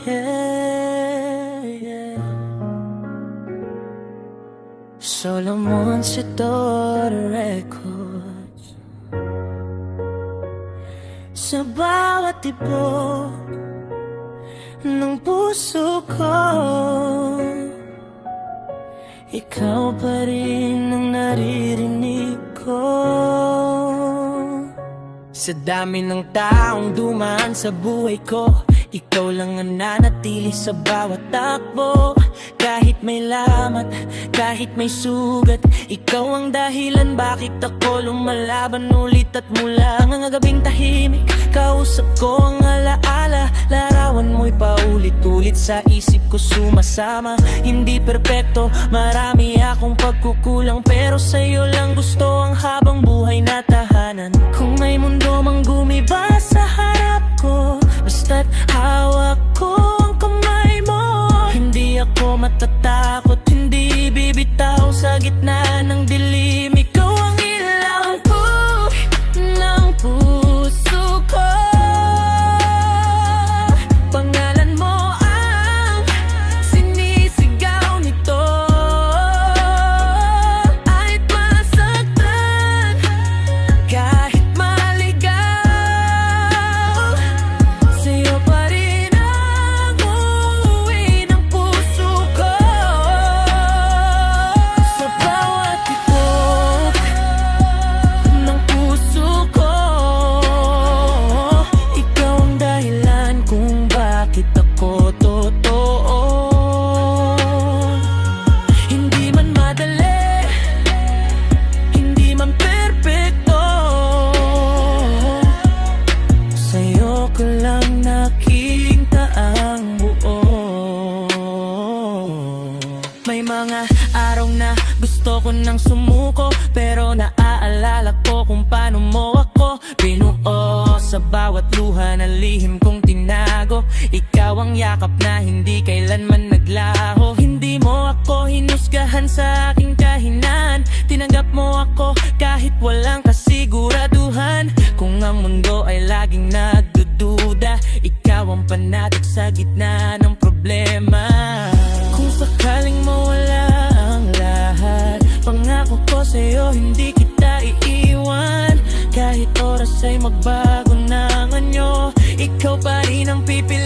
yeah. Solomon Sidor Records. Sa bawat tibok ng puso ko, ikaw pa rin ang naririnig ko. Sa dami ng taong dumaan sa buhay ko, ikaw lang ang nanatili sa bawat takbo. Kahit may lamat, kahit may sugat, ikaw ang dahilan bakit ako lumalaban ulit. At mula ang gabing tahimik, kausap ko ang alaala. Larawan mo'y paulit-ulit sa isip ko sumasama. Hindi perpekto, marami akong pagkukulang, pero sa'yo lang gusto ang habang buhay na tahanan. Kung may mundo mang gumiba sa harap ko, basta't hawak ko ang kamay mo. Hindi ako matatakot, hindi bibitaw sa gitna ng dilim. Ikaw ang ilaw ko ng puso ko. Pangalan mo ang sinisigaw nito. Kahit masaktan, kahit maligaw, sa'yo pa rin ang uuwi ng puso ko. Sa bawat tibok ng puso ko, ikaw ang dahilan kung bakit ako totoo. Hindi man madali, hindi man perpekto, sa'yo ko lang nakita ang buo. May mga araw na gusto ko nang sumuko, pero naaalala ko kung paano mo ako binuo. Sa bawat luha na lihim kong tinago, ikaw ang yakap na hindi kailanman naglaho. Hindi mo ako hinusgahan sa aking kahinaan, tinanggap mo ako kahit walang kasiguraduhan. Kung ang mundo ay laging nagdududa, ikaw ang panatig sa gitna ng problema. Kung sakaling mawala ang lahat, pangako ko sa'yo hindi kita iiwan. Kahit oras ay magbago ng anyo, ikaw pa rin ang pipili.